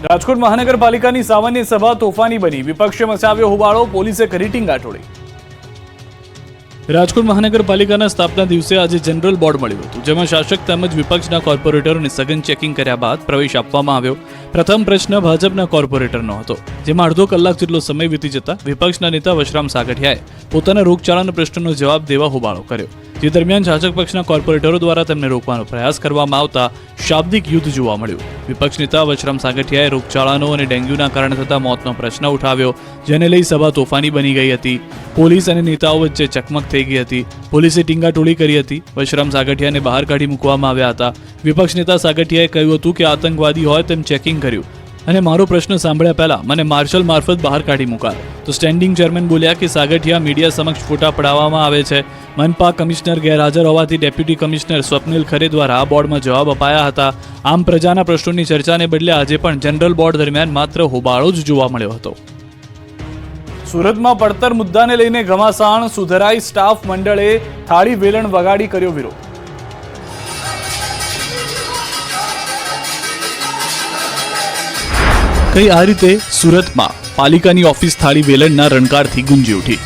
રાજકોટ મહાનગરપાલિકાની સામાન્ય સભા તોફાની બની, વિપક્ષે મચાવ્યો હોબાળો, પોલીસે કરી ટીંગાટોળી। રાજકોટ મહાનગરપાલિકાના સ્થાપના દિવસે આજે જનરલ બોર્ડ મળ્યું હતું, જેમાં શાસક તેમજ વિપક્ષના કોર્પોરેટરોને સઘન ચેકિંગ કર્યા બાદ પ્રવેશ આપવામાં આવ્યો। પ્રથમ પ્રશ્ન ભાજપના કોર્પોરેટરનો હતો, જેમાં અડધો કલાક જેટલો સમય વીતી જતા વિપક્ષના નેતા વશરામ સાગઠિયાએ પોતાના રોગચાળાના પ્રશ્નનો જવાબ દેવા હોબાળો કર્યો, જે દરમિયાન શાસક પક્ષના કોર્પોરેટરો દ્વારા તેમને રોકવાનો પ્રયાસ કરવામાં આવતા શાબ્દિક યુદ્ધ જોવા મળ્યું। વિપક્ષ નેતા વશરામ સાગઠિયાએ રોગચાળાનો અને ડેન્ગ્યુના કારણે થતા મોતનો પ્રશ્ન ઉઠાવ્યો, જેને લઈ સભા તોફાની બની ગઈ હતી। પોલીસ અને નેતાઓ વચ્ચે ચકમક થઈ ગઈ હતી, પોલીસે ટીંગાટોળી કરી હતી, વશરામ સાગઠિયાને બહાર કાઢી મૂકવામાં આવ્યા હતા। વિપક્ષ નેતા સાગઠિયાએ કહ્યું હતું કે આતંકવાદી હોય તેમ ચેકિંગ કર્યું અને મારો પ્રશ્ન સાંભળ્યા પહેલા મને માર્શલ મારફત બહાર કાઢી મુકાયો। તો સ્ટેન્ડિંગ ચેરમેન બોલ્યા કે સાગઠિયા મીડિયા સમક્ષ ફોટા પડાવવામાં આવે છે। મનપા કમિશનર ગેરહાજર હોવાથી ડેપ્યુટી કમિશનર સ્વપ્નિલ ખરે દ્વારા બોર્ડમાં જવાબ અપાયા હતા। આમ પ્રજાના પ્રશ્નોની ચર્ચાને બદલે આજે પણ જનરલ બોર્ડ દરમિયાન માત્ર હોબાળો જ જોવા મળ્યો હતો। સુરતમાં પડતર મુદ્દાને લઈને ઘમાસાણ, સુધરાઈ સ્ટાફ મંડળે થાળી વેલણ વગાડી કર્યો વિરોધ। કઈ આ રીતે સુરતમાં પાલિકાની ઓફિસ થાળી વેલણના રણકારથી ગુંજી ઉઠી।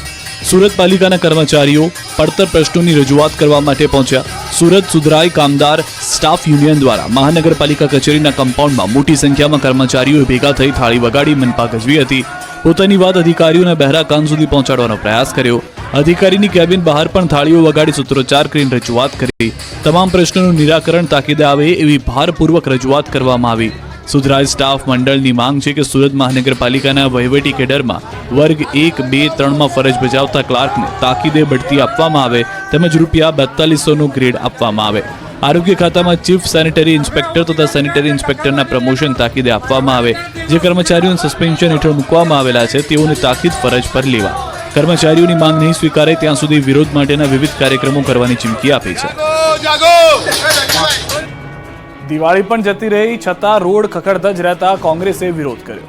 સુરત પાલિકાના કર્મચારીઓ પડતર પ્રશ્નોની રજૂઆત કરવા માટે પહોંચ્યા। સુરત સુધરાઈ કામદાર સ્ટાફ યુનિયન દ્વારા મહાનગરપાલિકા કચેરીના કમ્પાઉન્ડમાં મોટી સંખ્યામાં કર્મચારીઓ ભેગા થઈ થાળી વગાડી મનપા ગજવી હતી। પોતાની વાત અધિકારીઓના બહેરા કાન સુધી પહોંચાડવાનો પ્રયાસ કર્યો। અધિકારીની કેબિન બહાર પણ થાળીઓ વગાડી સૂત્રોચ્ચાર કરીને રજૂઆત કરી। તમામ પ્રશ્નોનું નિરાકરણ તાકીદે આવે એવી ભારપૂર્વક રજૂઆત કરવામાં આવી। સુધરાઈ સ્ટાફ મંડળની માંગ છે કે સુરત મહાનગરપાલિકાના વહીવટી કેડરમાં વર્ગ 1, 2, 3માં ફરજ બજાવતા ક્લાર્કને તાકીદે બઢતી આપવામાં આવે તેમજ ₹4200નો ગ્રેડ આપવામાં આવે। આરોગ્ય ખાતામાં ચીફ સેનિટરી ઇન્સ્પેક્ટર તથા સેનિટરી ઇન્સ્પેક્ટરના પ્રમોશન તાકીદે આપવામાં આવે। જે કર્મચારીઓને સસ્પેન્શન હેઠળ મૂકવામાં આવેલા છે તેઓને તાકીદ ફરજ પર લેવા। કર્મચારીઓની માંગ નહીં સ્વીકારે ત્યાં સુધી વિરોધ માટેના વિવિધ કાર્યક્રમો કરવાની ચીમકી આપી છે। દિવાળી પણ જતી રહી છતાં રોડ ખખડધજ રહેતા કોંગ્રેસે વિરોધ કર્યો।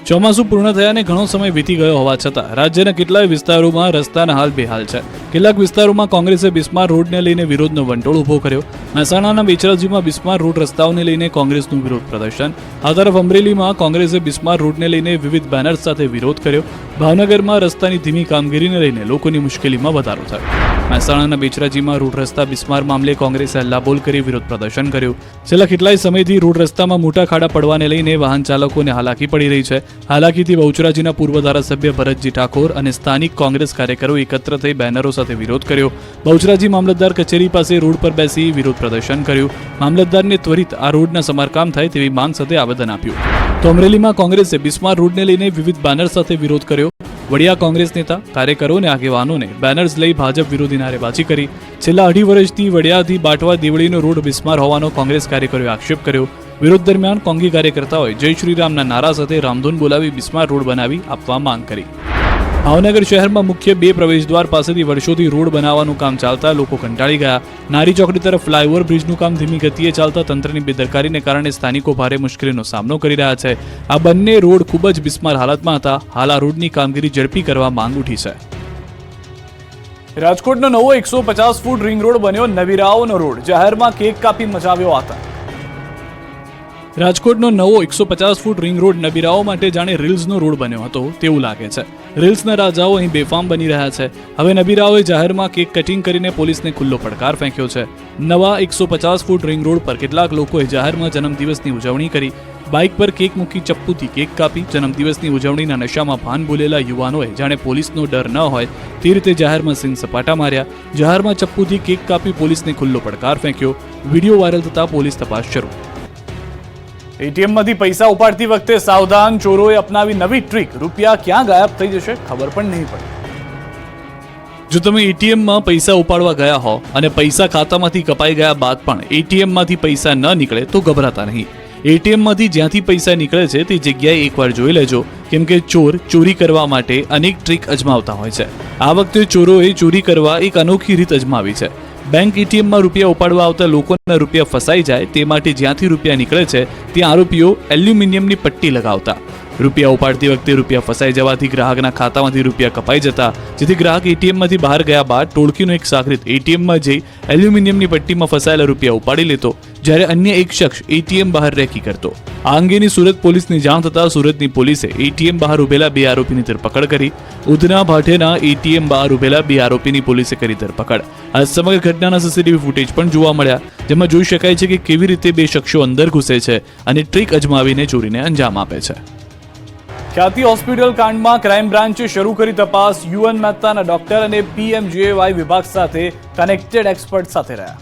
ચોમાસું પૂર્ણ થયાને ઘણો સમય વીતી ગયો હોવા છતાં રાજ્યના કેટલાય વિસ્તારોમાં રસ્તાના હાલ બેહાલ છે। કેટલાક વિસ્તારોમાં કોંગ્રેસે બિસ્માર રોડને લઈને વિરોધનો વંટોળ ઉભો કર્યો। મહેસાણાના બેચરાજીમાં બિસ્માર રોડ રસ્તાઓને લઈને કોંગ્રેસનું વિરોધ પ્રદર્શન। આ તરફ અમરેલીમાં કોંગ્રેસે બિસ્માર રોડને લઈને વિવિધ બેનર્સ સાથે વિરોધ કર્યો। ભાવનગરમાં રસ્તાની ધીમી કામગીરીને લઈને લોકોની મુશ્કેલીમાં વધારો થયો। મહેસાણાના બેચરાજીમાં રોડ રસ્તા બિસ્માર મામલે કોંગ્રેસે હલ્લાબોલ કરી વિરોધ પ્રદર્શન કર્યું। છેલ્લા કેટલાય સમયથી રોડ રસ્તામાં મોટા ખાડા પડવાને લઈને વાહન ચાલકોને હાલાકી પડી રહી છે। હાલાકીથી બહુચરાજીના પૂર્વ ધારાસભ્ય ભરતજી ઠાકોર અને સ્થાનિક કોંગ્રેસ કાર્યકરો એકત્ર થઈ બેનરો સાથે વિરોધ કર્યો। બહુચરાજી મામલતદાર કચેરી પાસે રોડ પર બેસી વિરોધ પ્રદર્શન કર્યું। મામલતદારને ત્વરિત આ રોડના સમારકામ થાય તેવી માંગ સાથે આવેદન આપ્યું। તો અમરેલીમાં કોંગ્રેસે બિસ્માર રોડને લઈને વિવિધ બેનર સાથે વિરોધ કર્યો। વડિયા કોંગ્રેસ નેતા, કાર્યકરો અને આગેવાનોને બેનર્સ લઈ ભાજપ વિરોધી નારેબાજી કરી। છેલ્લા 2.5 વર્ષથી વડિયાથી બાટવા દેવળીનો રોડ બિસ્માર હોવાનો કોંગ્રેસ કાર્યકરોએ આક્ષેપ કર્યો। વિરોધ દરમિયાન કોંગી કાર્યકર્તાઓએ જય શ્રીરામના નારા સાથે રામધૂન બોલાવી બિસ્માર રોડ બનાવી આપવા માંગ કરી। ભાવનગર શહેરમાં મુખ્ય 2 પ્રવેશદ્વાર પાસેથી વર્ષોથી રોડ બનાવવાનું કામ ચાલતા લોકો કંટાળી ગયા। નારી ચોકડી તરફ ફ્લાયઓવર બ્રિજનું કામ ધીમી ગતિએ ચાલતા તંત્રની બેદરકારીને કારણે સ્થાનિકો ભારે મુશ્કેલીનો સામનો કરી રહ્યા છે। આ બંને રોડ ખૂબ જ બિસ્માર હાલતમાં હતા। હાલ આ રોડની કામગીરી ઝડપી કરવા માંગ ઉઠી છે। રાજકોટનો નવો 150 ફૂટ રિંગ રોડ બન્યો, નવીરાઓનો રોડ, જાહેરમાં કેક કાપી મચાવ્યો આતંક। રાજકોટનો નવો 150 ફૂટ રિંગ રોડ નબીરાઓ માટે જાણે રીલ્સનો રોડ બન્યો હતો તેવું લાગે છે। રીલ્સના રાજાઓ અહીં બેફામ બની રહ્યા છે। હવે નબીરાઓએ જાહેરમાં કેક કટિંગ કરીને પોલીસને ખુલ્લો પડકાર ફેંક્યો છે। નવા 150 ફૂટ રિંગ રોડ પર કેટલાક લોકોએ જાહેરમાં જન્મદિવસની ઉજવણી કરી। બાઇક પર કેક મૂકી ચપ્પુથી કેક કાપી જન્મદિવસની ઉજવણીના નશામાં ભાન ભૂલેલા યુવાનોએ જાણે પોલીસનો ડર ન હોય તે રીતે જાહેરમાં સીન સપાટા માર્યા। જાહેરમાં ચપ્પુથી કેક કાપી પોલીસને ખુલ્લો પડકાર ફેંક્યો। વિડીયો વાયરલ થતા પોલીસ તપાસ શરૂ। એટીએમમાંથી પૈસા ઉપાડતી વખતે સાવધાન, ચોરોએ અપનાવી નવી ટ્રીક, રૂપિયા ક્યાં ગાયબ થઈ જશે ખબર પણ નહીં પડે। જો તમે એટીએમમાં પૈસા ઉપાડવા ગયા હો અને પૈસા ખાતામાંથી કપાઈ ગયા બાદ પણ એટીએમમાંથી પૈસા ન નીકળે તો ગભરાતા નહીં। એટીએમમાંથી જ્યાંથી પૈસા નીકળે છે તે જગ્યાએ એકવાર જોઈ લેજો, કેમ કે ચોર ચોરી કરવા માટે અનેક ટ્રીક અજમાવતા હોય છે। આ વખતે ચોરોએ ચોરી કરવા એક અનોખી રીત અજમાવી છે। બેંક એટીએમમાં રૂપિયા ઉપાડવા આવતા લોકોના રૂપિયા ફસાઈ જાય તે માટે જ્યાંથી રૂપિયા નીકળે છે ત્યાં આરોપીઓ એલ્યુમિનિયમની પટ્ટી લગાવતા। રૂપિયા ઉપાડતી વખતે રૂપિયા ફસાઈ જવાથી ગ્રાહકના ખાતામાંથી રૂપિયા કપાઈ જતા, જેથી ગ્રાહક એટીએમમાંથી બહાર ગયા બાદ ટોળકીનો એક સાગરીત એટીએમમાં જઈ એલ્યુમિનિયમની પટ્ટીમાં ફસાયેલા રૂપિયા ઉપાડી લેતો। જ્યારે અન્ય એક શખ્સ એટીએમ બહાર રેકી કરતો. આ અંગેની સુરત પોલીસને જાણ થતાં સુરતની પોલીસે એટીએમ બહાર ઉભેલા 2 આરોપીની ધરપકડ કરી. ઉધના ભાટેના એટીએમ બહાર ઉભેલા 2 આરોપીની પોલીસે કરી ધરપકડ. આ સમગ્ર ઘટનાના સીસીટીવી ફૂટેજ પણ જોવા મળ્યા, જેમાં જોઈ શકાય છે કે કેવી રીતે 2 શખ્સો અંદર ઘૂસે છે અને ટ્રીક અજમાવીને ચોરીને અંજામ આપે છે. ખ્યાતિ હોસ્પિટલ કાંડમાં ક્રાઇમ બ્રાન્ચે શરૂ કરી તપાસ. યુએન મહેતાના ડોક્ટર અને પીએમજેએવાય વિભાગ સાથે કનેક્ટેડ એક્સપર્ટ સાથે રહ્યા.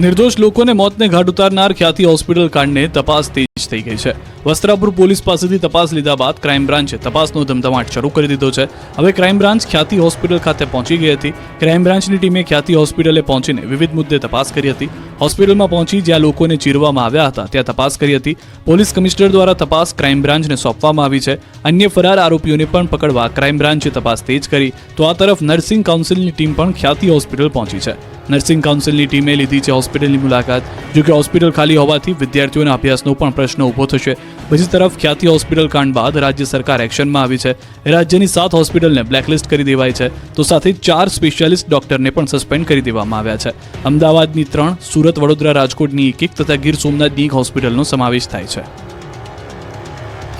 નિર્દોષ લોકોને મોતને ઘાટ ઉતારનાર ખ્યાતિ હોસ્પિટલ કાંડને તપાસ તેજ થઈ ગઈ છે. વસ્ત્રાપુર પોલીસ પાસેથી તપાસ લીધા બાદ ક્રાઇમ બ્રાન્ચે તપાસનો ધમધમાટ શરૂ કરી દીધો છે. હવે ક્રાઇમ બ્રાન્ચ ખ્યાતિ હોસ્પિટલ ખાતે પહોંચી ગઈ હતી. ક્રાઇમ બ્રાન્ચની ટીમે ખ્યાતિ હોસ્પિટલે પહોંચીને વિવિધ મુદ્દે તપાસ કરી હતી. હોસ્પિટલમાં પહોંચી જ્યાં લોકોને ચીરવામાં આવ્યા હતા ત્યાં તપાસ કરી હતી. પોલીસ કમિશનર દ્વારા તપાસ ક્રાઇમ બ્રાન્ચને સોંપવામાં આવી છે. અન્ય ફરાર આરોપીઓને પણ પકડવા ક્રાઇમ બ્રાન્ચે તપાસ તેજ કરી. તો આ તરફ નર્સિંગ કાઉન્સિલની ટીમ પણ ખ્યાતિ હોસ્પિટલ પહોંચી છે. નર્સિંગ કાઉન્સિલની ટીમે લીધી છે હોસ્પિટલની મુલાકાત. જોકે હોસ્પિટલ ખાલી હોવાથી વિદ્યાર્થીઓના અભ્યાસનો પણ પ્રશ્ન ઊભો થશે. બીજી તરફ ખ્યાતિ હોસ્પિટલ કાંડ બાદ રાજ્ય સરકાર એક્શનમાં આવી છે. રાજ્યની 7 હોસ્પિટલને બ્લેકલિસ્ટ કરી દેવાઈ છે, તો સાથે 4 સ્પેશિયાલિસ્ટ ડોક્ટરને પણ સસ્પેન્ડ કરી દેવામાં આવ્યા છે. અમદાવાદની 3, સુરત, વડોદરા, રાજકોટની 1 તથા ગીર સોમનાથની 1 હોસ્પિટલનો સમાવેશ થાય છે.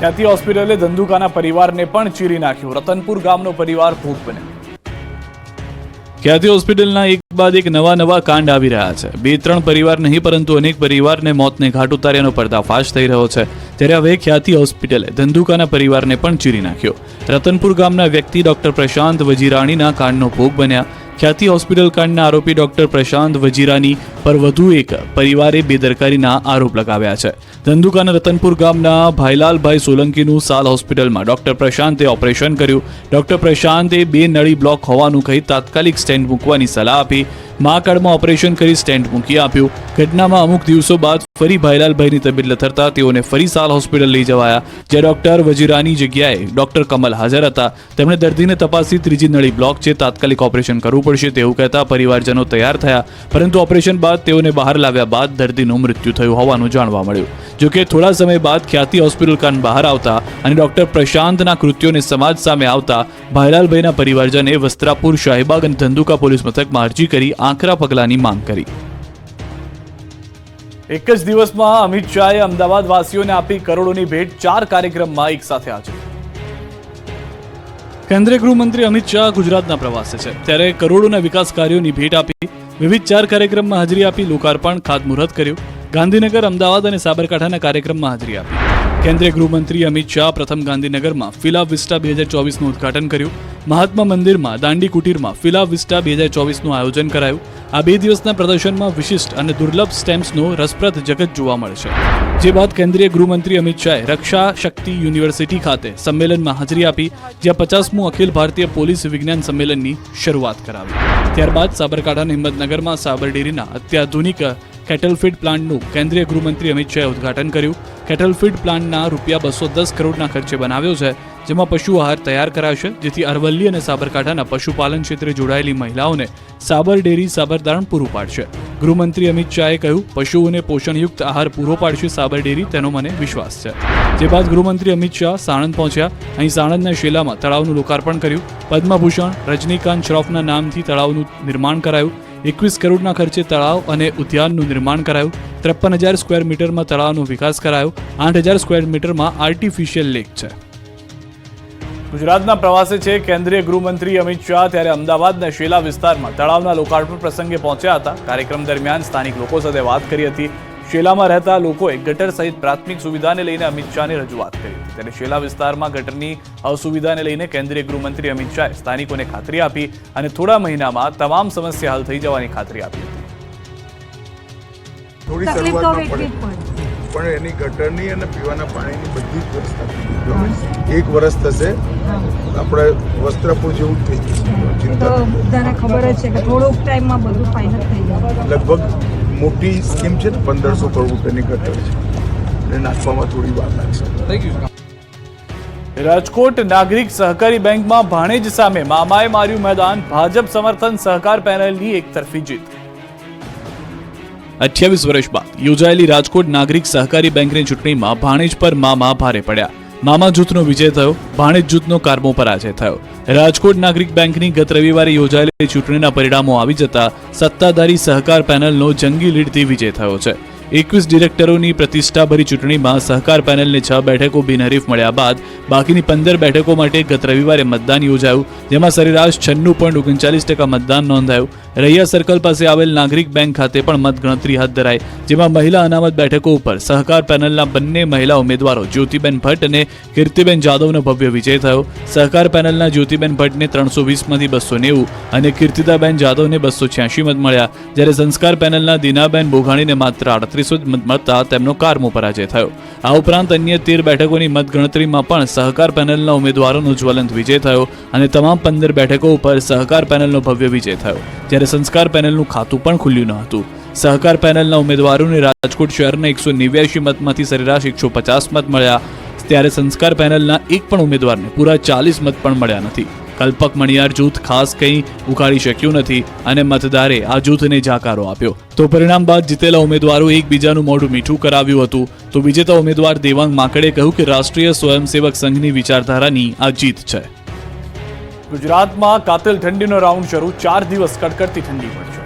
ખ્યાતિ હોસ્પિટલે ધંધુકાના પરિવારને પણ ચીરી નાખ્યો. રતનપુર ગામનો પરિવાર ભોગ બન્યો. ખ્યાતિ હોસ્પિટલના એક બાદ એક નવા કાંડ આવી રહ્યા છે. 2-3 પરિવાર નહીં પરંતુ અનેક પરિવારને મોતને ઘાટ ઉતાર્યાનો પર્દાફાશ થઈ રહ્યો છે. ત્યારે હવે ખ્યાતિ હોસ્પિટલે ધંધુકાના પરિવારને પણ ચીરી નાખ્યો. રતનપુર ગામના વ્યક્તિ ડોક્ટર પ્રશાંત વજીરાણીના કાંડનો ભોગ બન્યા. ખ્યાતિ હોસ્પિટલ કાંડના આરોપી ડોક્ટર પ્રશાંત વજીરાની પર વધુ એક પરિવારે બેદરકારીના આરોપ લગાવ્યા છે. ધંધુકાના રતનપુર ગામના ભાઈલાલભાઈ સોલંકીનું સાલ હોસ્પિટલમાં ડોક્ટર પ્રશાંતે ઓપરેશન કર્યું. ડોક્ટર પ્રશાંતે 2 નળી બ્લોક હોવાનું કહી તાત્કાલિક સ્ટેન્ટ મૂકવાની સલાહ આપી. મા કાર્ડમાં ઓપરેશન કરી સ્ટેન્ટ મૂકી આપ્યું. ઘટનામાં અમુક દિવસો બાદ ફરી ભાઈલાલભાઈની તબિયત લથડતા તેઓને ફરી સાલ હોસ્પિટલ લઈ જવાયા, જ્યાં ડોક્ટર વજીરાની જગ્યાએ ડોક્ટર કમલ હાજર હતા. તેમણે દર્દીને તપાસી 3જી નળી બ્લોક છે, તાત્કાલિક ઓપરેશન કરવું પડશે તેવું કહેતા પરિવારજનો તૈયાર થયા. પરંતુ ઓપરેશન બાદ તેઓને બહાર લાવ્યા બાદ દર્દીનું મૃત્યુ થયું હોવાનું જાણવા મળ્યું. જોકે થોડા સમય બાદ ખ્યાતિ હોસ્પિટલ કાંડ બહાર આવતા અને ડોક્ટર પ્રશાંતના કૃત્યોને સમાજ સામે આવતા ભાઈલાલભાઈના પરિવારજને વસ્ત્રાપુર, શાહીબાગ અને ધંધુકા પોલીસ મથકમાં અરજી કરી આકરા પગલાંની માંગ કરી. એક જ દિવસમાં અમિત શાહે અમદાવાદ વાસીઓને આપી કરોડોની ભેટ. 4 કાર્યક્રમમાં એક સાથે હાજર. કેન્દ્રીય ગૃહમંત્રી અમિત શાહ ગુજરાતના પ્રવાસે છે, ત્યારે કરોડોના વિકાસ કાર્યોની ભેટ આપી. વિવિધ 4 કાર્યક્રમમાં હાજરી આપી લોકાર્પણ, ખાતમુહૂર્ત કર્યું. ગાંધીનગર, અમદાવાદ અને સાબરકાંઠાના કાર્યક્રમમાં હાજરી આપી. કેન્દ્રીય ગૃહમંત્રી અમિત શાહ પ્રથમ ગાંધીનગરમાં ફિલા વિસ્ટા 2024નું ઉદ્ઘાટન કર્યું. મહાત્મા મંદિરમાં દાંડી કુટીરમાં ફિલા વિસ્ટા 2024નું આયોજન કરાયું. આ 2 દિવસના પ્રદર્શનમાં વિશિષ્ટ અને દુર્લભ સ્ટેમ્પ્સનો રસપ્રદ જગત જોવા મળશે. જે બાદ કેન્દ્રીય ગૃહમંત્રી અમિત શાહે રક્ષા શક્તિ યુનિવર્સિટી ખાતે સંમેલનમાં હાજરી આપી, જ્યાં 50મું અખિલ ભારતીય પોલીસ વિજ્ઞાન સંમેલનની શરૂઆત કરાવી. ત્યારબાદ સાબરકાંઠાના હિંમતનગરમાં સાબર ડેરીના અત્યાધુનિક કેટલફીડ પ્લાન્ટનું કેન્દ્રીય ગૃહમંત્રી અમિત શાહે ઉદ્ઘાટન કર્યું. કેટલફીડ પ્લાન્ટના ₹210 કરોડના ખર્ચે બનાવ્યો છે, જેમાં પશુ આહાર તૈયાર કરાશે, જેથી અરવલ્લી અને સાબરકાંઠાના પશુપાલન ક્ષેત્રે જોડાયેલી મહિલાઓને સાબર ડેરી સાબરદાણ પૂરું પાડશે. ગૃહમંત્રી અમિત શાહે કહ્યું, પશુઓને પોષણયુક્ત આહાર પૂરો પાડશે સાબર ડેરી, તેનો મને વિશ્વાસ છે. જે બાદ ગૃહમંત્રી અમિત શાહ સાણંદ પહોંચ્યા. અહીં સાણંદના શેલામાં તળાવનું લોકાર્પણ કર્યું. પદ્મભૂષણ રજનીકાંત શ્રોફના નામથી તળાવનું નિર્માણ કરાયું. 21 કરોડના ખર્ચે તળાવ અને ઉદ્યાનનું નિર્માણ કરાયું. 53,000 સ્ક્વેર મીટરમાં તળાવનો વિકાસ કરાયો. 8,000 સ્ક્વેર મીટરમાં આર્ટિફિશિયલ લેક છે. ગુજરાતના પ્રવાસે છે કેન્દ્રીય ગૃહમંત્રી અમિત શાહ, ત્યારે અમદાવાદના શેલા વિસ્તારમાં તળાવના લોકાર્પણ પ્રસંગે પહોંચ્યા હતા. કાર્યક્રમ દરમિયાન સ્થાનિક લોકો સાથે વાત કરી હતી. શેલામાં રહેતા લોકોએ ગટર સહિત પ્રાથમિક સુવિધાને લઈને અમિત શાહને રજૂઆત કરી હતી. ત્યારે શેલા વિસ્તારમાં ગટરની અસુવિધાને લઈને કેન્દ્રીય ગૃહમંત્રી અમિત શાહે સ્થાનિકોને ખાતરી આપી અને થોડા મહિનામાં તમામ સમસ્યા હલ થઈ જવાની ખાતરી આપી હતી. થોડી શરૂઆતમાં પડે, પણ એની ગટરની અને પીવાના પાણીની બધી જ વ્યવસ્થા થઈ ગઈ. 1 વર્ષ થશે, આપણે વસ્ત્રાપુર જેવું થઈ જશે. ચિંતા બધાને ખબર જ છે કે થોડોક ટાઈમમાં બધું ફાઇનલ થઈ જાય. લગભગ મોટી સ્કીમ છે ને, 1500 કરોડ રૂપિયાની ગટર છે, એને નાખવામાં થોડી વાર લાગશે. રાજકોટ નાગરિક સહકારી બેંકમાં ભાણેજ સામે મામાએ માર્યું મેદાન. ભાજપ સમર્થન સહકાર પેનલની એકતરફી જીત. 28 વર્ષ બાદ યોજાયેલી રાજકોટ નાગરિક સહકારી બેંકની ચૂંટણીમાં ભાણેજ પર મામા ભારે પડ્યા. મામા જૂથનો વિજય થયો, ભાણેજ જૂથનો કારમો પરાજય થયો. રાજકોટ નાગરિક બેંકની ગત રવિવારે યોજાયેલી ચૂંટણીના પરિણામો આવી જતા સત્તાધારી સહકાર પેનલનો જંગી લીડથી વિજય થયો છે. 21 ડિરેક્ટરોની પ્રતિષ્ઠાભરી ચૂંટણીમાં સહકાર પેનલને 6 બેઠકો બિનહરીફ મળ્યા બાદ બાકીની 15 બેઠકો માટે ગત રવિવારે મતદાન યોજાયું, જેમાં સરેરાશ 96.39% મતદાન નોંધાયું. રૈયા સર્કલ પાસે આવેલ નાગરિક બેંક ખાતે પણ મતગણતરી હાથ ધરાઈ, જેમાં મહિલા અનામત બેઠકો ઉપર સહકાર પેનલના બંને મહિલા ઉમેદવારો જ્યોતિબેન ભટ્ટ અને કીર્તિબેન જાદવનો ભવ્ય વિજય થયો. સહકાર પેનલના જ્યોતિબેન ભટ્ટને 320માંથી 290 અને કીર્તિદાબેન જાદવને 286 મત મળ્યા, જ્યારે સંસ્કાર પેનલના દીનાબેન બોઘાણીને માત્ર 38 મત મળતા તેમનો કારમો પરાજય થયો. આ ઉપરાંત અન્ય 13 બેઠકોની મતગણતરીમાં પણ સહકાર પેનલના ઉમેદવારોનો જ્વલંત વિજય થયો અને તમામ 15 બેઠકો ઉપર સહકાર પેનલનો ભવ્ય વિજય થયો, જ્યારે સંસ્કાર પેનલનું ખાતું પણ ખુલ્યું ન હતું. સહકાર પેનલના ઉમેદવારોને રાજકોટ શહેરના 189 મતમાંથી સરેરાશ 150 મત મળ્યા, ત્યારે સંસ્કાર પેનલના એક પણ ઉમેદવારને પૂરા 40 મત પણ મળ્યા નથી. કલ્પક મણિયાર જૂથ ખાસ કંઈ ઉખાડી શક્યું નથી અને મતદારે આ જૂથને જાકારો આપ્યો. તો પરિણામ બાદ જીતેલા ઉમેદવારો એકબીજાનું મોઢું મીઠું કરાવ્યું હતું. તો વિજેતા ઉમેદવાર દેવાંગ માકડે કહ્યું કે રાષ્ટ્રીય સ્વયંસેવક સંઘની વિચારધારાની આ જીત છે. ગુજરાતમાં કાતિલ ઠંડીનો રાઉન્ડ શરૂ, 4 દિવસ કડકડતી ઠંડી પડશે.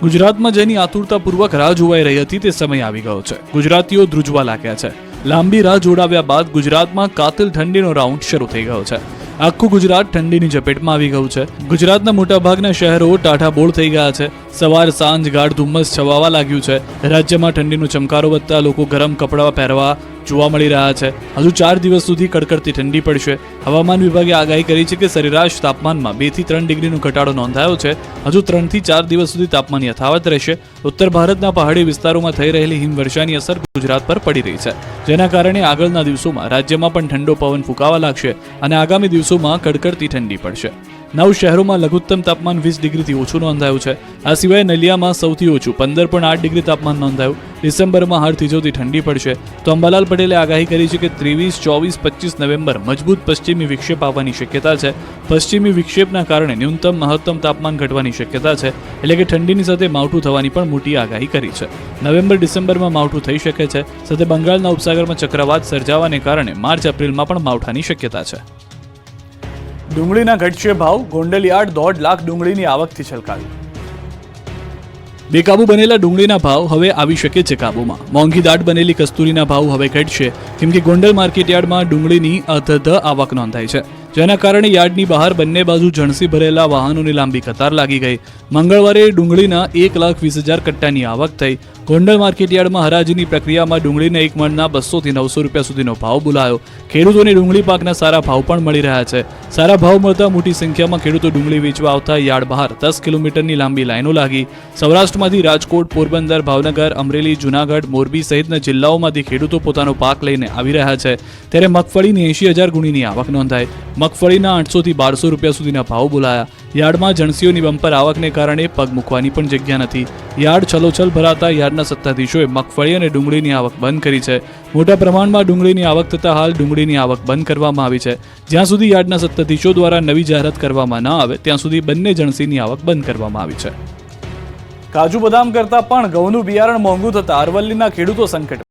ગુજરાતમાં જેની આતુરતાપૂર્વક રાહ જોવાઈ રહી હતી તે સમય આવી ગયો છે. ગુજરાતીઓ ધ્રુજવા લાગ્યા છે. લાંબી રાહ જોડાવ્યા બાદ ગુજરાતમાં કાતિલ ઠંડીનો રાઉન્ડ શરૂ થઈ ગયો છે. આખું ગુજરાત ઠંડીની ઝપેટમાં આવી ગયું છે. ગુજરાતના મોટાભાગના શહેરો ટાઢાબોળ થઈ ગયા છે. સવાર સાંજ ગાઢ ધુમ્મસ છવાવા લાગ્યું છે. રાજ્યમાં ઠંડીનો ચમકારો વધતા લોકો ગરમ કપડાં પહેરવા જોવા મળી રહ્યા છે. હજુ 4 દિવસ સુધી કડકડતી ઠંડી પડશે. હવામાન વિભાગે આગાહી કરી છે કે સરેરાશ તાપમાનમાં 2 થી 3 ડિગ્રીનો ઘટાડો નોંધાયો છે. હજુ 3 થી 4 દિવસ સુધી તાપમાન યથાવત રહેશે. ઉત્તર ભારતના પહાડી વિસ્તારોમાં થઈ રહેલી હિમવર્ષાની અસર ગુજરાત પર પડી રહી છે, જેના કારણે આગળના દિવસોમાં રાજ્યમાં પણ ઠંડો પવન ફૂંકાવા લાગશે અને આગામી દિવસોમાં કડકડતી ઠંડી પડશે. 9 શહેરોમાં લઘુત્તમ તાપમાન 20 ડિગ્રીથી ઓછું નોંધાયું છે. આ સિવાય નલિયામાં સૌથી ઓછું 15.8 ડિગ્રી તાપમાન નોંધાયું. ડિસેમ્બરમાં હાડથીજોતી ઠંડી પડશે. તો અંબાલાલ પટેલે આગાહી કરી છે કે 23, 24, 25 નવેમ્બર મજબૂત પશ્ચિમી વિક્ષેપ આવવાની શક્યતા છે. પશ્ચિમી વિક્ષેપના કારણે ન્યૂનતમ મહત્તમ તાપમાન ઘટવાની શક્યતા છે, એટલે કે ઠંડીની સાથે માવઠું થવાની પણ મોટી આગાહી કરી છે. નવેમ્બર ડિસેમ્બરમાં માવઠું થઈ શકે છે. સાથે બંગાળના ઉપસાગરમાં ચક્રવાત સર્જાવાને કારણે માર્ચ એપ્રિલમાં પણ માવઠાની શક્યતા છે. ડુંગળીના ઘટશે ભાવ, ગોંડલ યાર્ડ 1.5 લાખ ડુંગળીની આવકથી છલકાયું. બેકાબુ બનેલા ડુંગળીના ભાવ હવે આવી શકે છે કાબૂમાં. મોંઘી દાટ બનેલી કસ્તુરીના ભાવ હવે ઘટશે, કેમ કે ગોંડલ માર્કેટ યાર્ડમાં ડુંગળીની અધધ આવક નોંધાઈ છે, જેના કારણે યાર્ડની બહાર બંને બાજુ જણસી ભરેલા વાહનોની લાંબી કતાર લાગી ગઈ. મંગળવારે ડુંગળીના 1,20,000 કટ્ટાની આવક થઈ. ગોંડલ માર્કેટ યાર્ડમાં હરાજીની પ્રક્રિયામાં ડુંગળીને એક મણના 200 થી 900 રૂપિયા સુધીનો ભાવ બોલાયો. ખેડૂતોને ડુંગળી પાકના સારા ભાવ પણ મળી રહ્યા છે. સારા ભાવ મળતા મોટી સંખ્યામાં ખેડૂતો ડુંગળી વેચવા આવતા યાર્ડ બહાર 10 કિલોમીટરની લાંબી લાઈનો લાગી. સૌરાષ્ટ્રમાંથી રાજકોટ, પોરબંદર, ભાવનગર, અમરેલી, જૂનાગઢ, મોરબી સહિતના જિલ્લાઓમાંથી ખેડૂતો પોતાનો પાક લઈને આવી રહ્યા છે. ત્યારે મગફળીની 80,000 ગુણીની આવક નોંધાઈ. મગફળીના 800 થી 1200 રૂપિયા સુધીના ભાવ બોલાયા. યાર્ડમાં જણસીઓની બમ્પર આવકને કારણે પગ મૂકવાની પણ જગ્યા નથી. યાર્ડ છલોછલ ભરાતા યાર્ડના સત્તાધીશોએ મગફળી અને ડુંગળીની આવક બંધ કરી છે. મોટા પ્રમાણમાં ડુંગળીની આવક થતાં હાલ ડુંગળીની આવક બંધ કરવામાં આવી છે. જ્યાં સુધી યાર્ડના સત્તાધીશો દ્વારા નવી જાહેરાત કરવામાં ન આવે ત્યાં સુધી બંને જણસીની આવક બંધ કરવામાં આવી છે. કાજુ બદામ કરતા પણ ઘઉંનું બિયારણ મોંઘું થતા અરવલ્લીના ખેડૂતો સંકટમાં.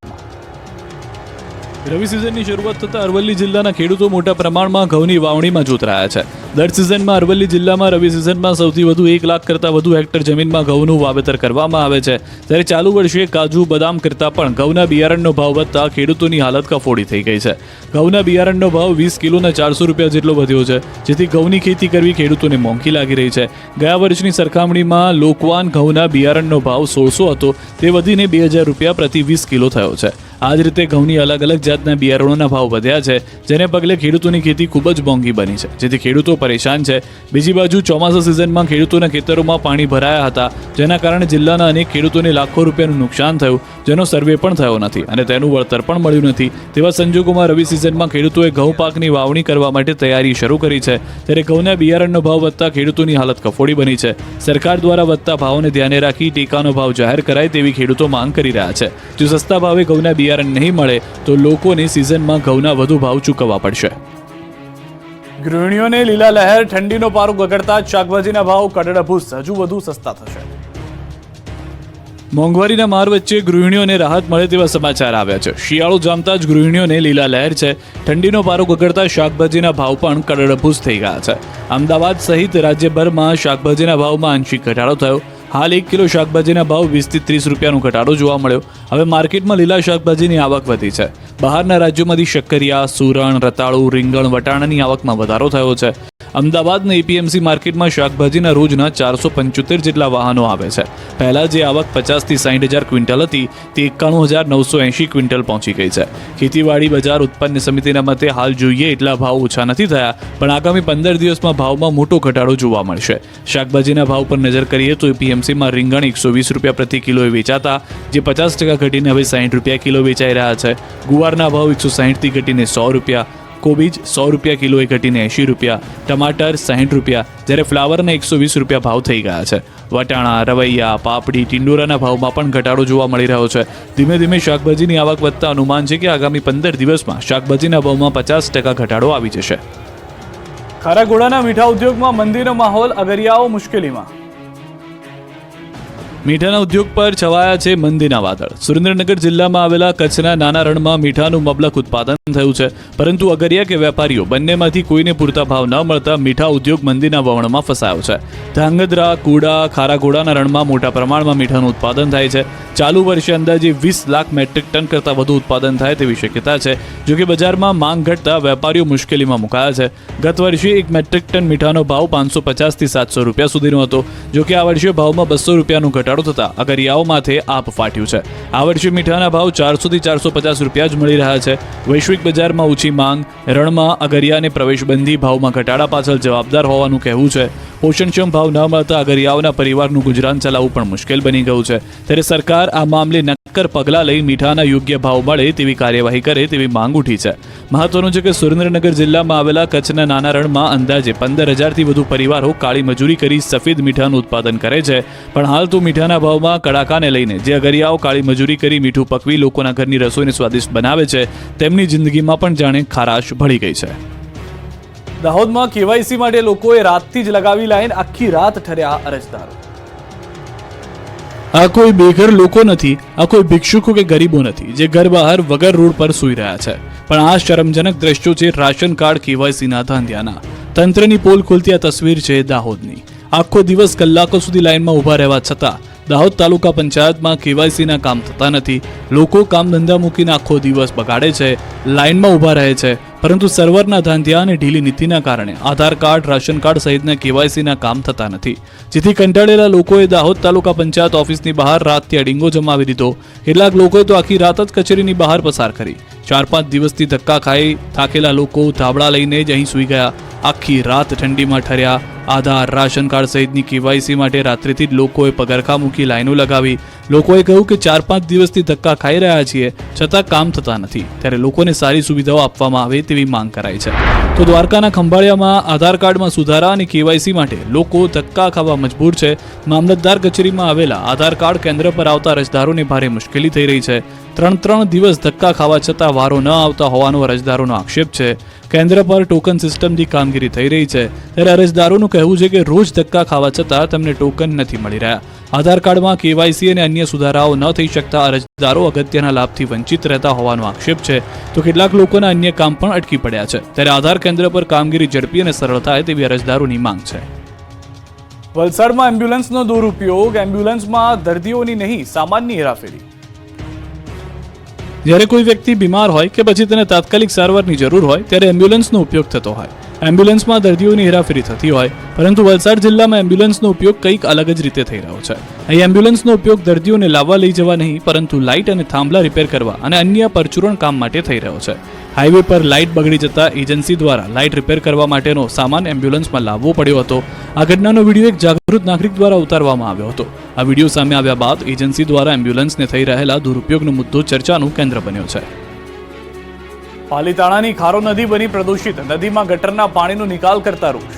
રવિ સિઝનની શરૂઆત થતાં અરવલ્લી જિલ્લાના ખેડૂતો મોટા પ્રમાણમાં ઘઉંની વાવણીમાં જોતરાયા છે. દર સિઝનમાં અરવલ્લી જિલ્લામાં રવિ સિઝનમાં સૌથી વધુ 1 લાખ કરતાં વધુ હેક્ટર જમીનમાં ઘઉંનું વાવેતર કરવામાં આવે છે. ત્યારે ચાલુ વર્ષે કાજુ બદામ કરતાં પણ ઘઉંના બિયારણનો ભાવ વધતા ખેડૂતોની હાલત કફોડી થઈ ગઈ છે. ઘઉંના બિયારણનો ભાવ 20 કિલોના 400 રૂપિયા જેટલો વધ્યો છે, જેથી ઘઉંની ખેતી કરવી ખેડૂતોને મોંઘી લાગી રહી છે. ગયા વર્ષની સરખામણીમાં લોકવાન ઘઉંના બિયારણનો ભાવ 1600 હતો, તે વધીને 2000 રૂપિયા પ્રતિ 20 કિલો થયો છે. આ જ રીતે ઘઉંની અલગ અલગ જાતના બિયારણોના ભાવ વધ્યા છે, જેને પગલે ખેડૂતોની ખેતી ખૂબ જ મોંઘી બની છે, જેથી ખેડૂતો પરેશાન છે. બીજી બાજુ ચોમાસા સિઝનમાં ખેડૂતોના ખેતરોમાં પાણી ભરાયા હતા, જેના કારણે જિલ્લાના અનેક ખેડૂતોને લાખો રૂપિયાનું નુકસાન થયું, જેનો સર્વે પણ થયો નથી અને તેનું વળતર પણ મળ્યું નથી. તેવા સંજોગોમાં રવિ સિઝનમાં ખેડૂતોએ ઘઉં પાકની વાવણી કરવા માટે તૈયારી શરૂ કરી છે. ત્યારે ઘઉંના બિયારણનો ભાવ વધતા ખેડૂતોની હાલત કફોડી બની છે. સરકાર દ્વારા વધતા ભાવોને ધ્યાને રાખી ટેકાનો ભાવ જાહેર કરાય તેવી ખેડૂતો માંગ કરી રહ્યા છે. જો સસ્તા ભાવે ઘઉંના બિયારણ નહીં મળે તો લોકોને સિઝનમાં ઘઉંના વધુ ભાવ ચૂકવવા પડશે. ગૃહિણીઓને લીલા લહેર, ઠંડીનો પારો ગગડતા શાકભાજીના ભાવ કડડભૂસ હજુ વધુ સસ્તા થશે. મોંઘવારીના માર વચ્ચે ગૃહિણીઓને રાહત મળે તેવા સમાચાર આવ્યા છે. શિયાળો જામતા જ ગૃહિણીઓને લીલા લહેર છે. ઠંડીનો પારો ગગડતા શાકભાજીના ભાવ પણ કડડપૂસ થઈ ગયા છે. અમદાવાદ સહિત રાજ્યભરમાં શાકભાજીના ભાવમાં આંશિક ઘટાડો થયો. હાલ 1 કિલો શાકભાજીના ભાવ 20 થી 30 રૂપિયાનો ઘટાડો જોવા મળ્યો. હવે માર્કેટમાં લીલા શાકભાજીની આવક વધી છે. બહારના રાજ્યોમાંથી શક્કરિયા, સુરણ, રતાળુ, રીંગણ, વટાણાની આવકમાં વધારો થયો છે. અમદાવાદના એપીએમસી માર્કેટમાં શાકભાજીના રોજના 475 જેટલા વાહનો આવે છે. પહેલા જે આવક 50 થી 60 હજાર ક્વિન્ટલ હતી તે 91,980 ક્વિન્ટલ પહોંચી ગઈ છે. ખેતીવાડી બજાર ઉત્પન્ન સમિતિના મતે હાલ જોઈએ એટલા ભાવ ઓછા નથી થયા, પણ આગામી 15 દિવસમાં ભાવમાં મોટો ઘટાડો જોવા મળશે. શાકભાજીના ભાવ પર નજર કરીએ તો એપીએમસીમાં રીંગણ 120 રૂપિયા પ્રતિ કિલોએ વેચાતા, જે 50% ઘટીને હવે 60 રૂપિયા કિલો વેચાઈ રહ્યા છે. ગુવારના ભાવ 160 થી ઘટીને 100 રૂપિયા, કોબીજ 100 રૂપિયા કિલોએ ઘટીને 80 રૂપિયા, ટમાટર 60 રૂપિયા, જ્યારે ફ્લાવરના 120 રૂપિયા ભાવ થઈ ગયા છે. વટાણા, રવૈયા, પાપડી, ટિંડોરાના ભાવમાં પણ ઘટાડો જોવા મળી રહ્યો છે. ધીમે ધીમે શાકભાજીની આવક વધતા અનુમાન છે કે આગામી 15 દિવસમાં શાકભાજીના ભાવમાં 50% ઘટાડો આવી જશે. ખારાગોડાના મીઠા ઉદ્યોગમાં મંદીનો માહોલ, અગરિયાઓ મુશ્કેલીમાં. મીઠાના ઉદ્યોગ પર છવાયા છે મંદીના વાદળ. સુરેન્દ્રનગર જિલ્લામાં આવેલા કચ્છના નાના રણમાં મીઠાનું મબલક ઉત્પાદન થયું છે, પરંતુ અગરિયા કે વેપારીઓ બંનેમાંથી કોઈને પૂરતા ભાવ ન મળતા મીઠા ઉદ્યોગ મંદીના વમળમાં ફસાયો છે. ધાંગધ્રા, કુડા, ખારાગોડાના રણમાં મોટા પ્રમાણમાં મીઠાનું ઉત્પાદન થાય છે. ચાલુ વર્ષે અંદાજે 20 લાખ મેટ્રિક ટન કરતાં વધુ ઉત્પાદન થાય તેવી શક્યતા છે. જોકે બજારમાં માંગ ઘટતા વેપારીઓ મુશ્કેલીમાં મુકાયા છે. ગત વર્ષે 1 મેટ્રિક ટન મીઠાનો ભાવ 550 થી 700 રૂપિયા સુધીનો હતો. જોકે આ વર્ષે ભાવમાં 200 રૂપિયાનો ઘટાડો થતા અગરિયાઓ માથે આપ ફાટ્યું છે. આ વર્ષે મીઠાના ભાવ 400 થી 450 રૂપિયા જ મળી રહ્યા છે. વૈશ્વિક બજારમાં ઓછી માંગ, રણમાં અગરિયાને પ્રવેશબંધી ભાવમાં ઘટાડા પાછળ જવાબદાર હોવાનું કહેવું છે. પોષણક્ષમ ભાવ ન મળતા અગરિયાઓના પરિવારનું ગુજરાન ચલાવવું પણ મુશ્કેલ બની ગયું છે. ત્યારે સરકાર આ મામલે નક્કર પગલાં લઈ મીઠાના યોગ્ય ભાવ મળે તેવી કાર્યવાહી કરે તેવી માંગ ઉઠી છે. મહત્વનું છે કે સુરેન્દ્રનગર જિલ્લામાં આવેલા કચ્છના નાના રણમાં અંદાજે 15,000થી વધુ પરિવારો કાળી મજૂરી કરી સફેદ મીઠાનું ઉત્પાદન કરે છે. પણ હાલ તો મીઠાના ભાવમાં કડાકાને લઈને જે અગરિયાઓ કાળી મજૂરી કરી મીઠું પકવી લોકોના ઘરની રસોઈને સ્વાદિષ્ટ બનાવે છે, તેમની જિંદગીમાં પણ જાણે ખારાશ ભળી ગઈ છે. દાહોદમાં કેવાયસી માટે લોકોએ રાતથી જ લગાવી લાઈન, આખી રાત ઠર્યા અરજદારો. આ કોઈ બેઘર લોકો નથી, આ કોઈ ભિક્ષુકો કે ગરીબો નથી જે ઘર બહાર વગર રોડ પર સૂઈ રહ્યા છે, પણ આ શરમજનક દ્રશ્યો છે રાશન કાર્ડ કેવાયસીના ધાંધિયાના. તંત્રની પોલ ખોલતી આ તસવીર છે દાહોદની. આખો દિવસ કલાકો સુધી લાઈનમાં ઊભા રહેવા છતાં દાહોદ તાલુકા પંચાયતમાં કેવાયસીના કામ થતા નથી. લોકો કામ ધંધા મૂકીને આખો દિવસ બગાડે છે, લાઈનમાં ઊભા રહે છે, પરંતુ સર્વરના ધાંધિયા અને ઢીલી નીતિના કારણે આધાર કાર્ડ, રાશન કાર્ડ સહિતના કેવાયસીના કામ થતા નથી. જેથી કંટાળેલા લોકોએ દાહોદ તાલુકા પંચાયત ઓફિસની બહાર રાતથી અડીંગો જમાવી દીધો. કેટલાક લોકોએ તો આખી રાત જ કચેરીની બહાર પસાર કરી. 4-5 દિવસથી ધક્કા ખાઈ થાકેલા લોકો ધાબળા લઈને જ અહીં સૂઈ ગયા. આખી રાત ઠંડીમાં ઠર્યા. આધાર, રાશન કાર્ડ સહિતની કેવાયસી માટે રાત્રિથી જ લોકોએ પગરખા મૂકી લાઈનો લગાવી. લોકોએ કહ્યું કે 4-5 દિવસથી ધક્કા ખાઈ રહ્યા છીએ, છતાં કામ થતા નથી. ત્યારે લોકોને સારી સુવિધાઓ આપવામાં આવે તેવી માંગ કરાઈ છે. તો દ્વારકાના ખંભાળિયામાં આધાર કાર્ડમાં સુધારા અને કેવાયસી માટે લોકો ધક્કા ખાવા મજબૂર છે. મામલતદાર કચેરીમાં આવેલા આધાર કાર્ડ કેન્દ્ર પર આવતા અરજદારોને ભારે મુશ્કેલી થઈ રહી છે. 3 દિવસ ધક્કા ખાવા છતાં વારો ન આવતા હોવાનો અરજદારોનો આક્ષેપ છે. કેન્દ્ર પર ટોકન સિસ્ટમથી કામગીરી થઈ રહી છે, ત્યારે અરજદારોનું કહેવું છે કે રોજ ધક્કા ખાવા છતાં તેમને ટોકન નથી મળી રહ્યા. આધાર કાર્ડમાં કેવાયસી અને અન્ય સુધારાઓ ન થઈ શકતા અરજદારો અગત્યના લાભથી વંચિત રહેતા હોવાનો આક્ષેપ છે. તો કેટલાક લોકોના અન્ય કામ પણ અટકી પડ્યા છે. ત્યારે આધાર કેન્દ્ર પર કામગીરી ઝડપી અને સરળ થાય તેવી અરજદારોની માંગ છે. વલસાડમાં એમ્બ્યુલન્સનો દુરુપયોગ, એમ્બ્યુલન્સમાં દર્દીઓની નહીં સામાનની હેરાફેરી. જ્યારે કોઈ વ્યક્તિ બીમાર હોય કે પછી તેને તાત્કાલિક સારવારની જરૂર હોય ત્યારે એમ્બ્યુલન્સનો ઉપયોગ થતો હોય. એમ્બ્યુલન્સમાં દર્દીઓની હેરાફેરી થતી હોય, પરંતુ વલસાડ જિલ્લામાં એમ્બ્યુલન્સનો ઉપયોગ કંઈક અલગ જ રીતે થઈ રહ્યો છે. અહીં એમ્બ્યુલન્સનો ઉપયોગ દર્દીઓને લાવવા લઈ જવા નહીં, પરંતુ લાઇટ અને થાંભલા રિપેર કરવા અને અન્ય પરચુરણ કામ માટે થઈ રહ્યો છે. હાઈવે પર લાઇટ બગડી જતા એજન્સી દ્વારા લાઇટ રિપેર કરવા માટેનો સામાન એમ્બ્યુલન્સમાં લાવવો પડ્યો હતો. આ ઘટનાનો વિડીયો એક જાગૃત નાગરિક દ્વારા ઉતારવામાં આવ્યો હતો. આ વિડીયો સામે આવ્યા બાદ એજન્સી દ્વારા એમ્બ્યુલન્સને થઈ રહેલા દુરુપયોગનો મુદ્દો ચર્ચાનું કેન્દ્ર બન્યો છે. પાલીતાણાની ખારો નદી બની પ્રદૂષિત, નદીમાં ગટરના પાણીનો નિકાલ કરતા રોષ.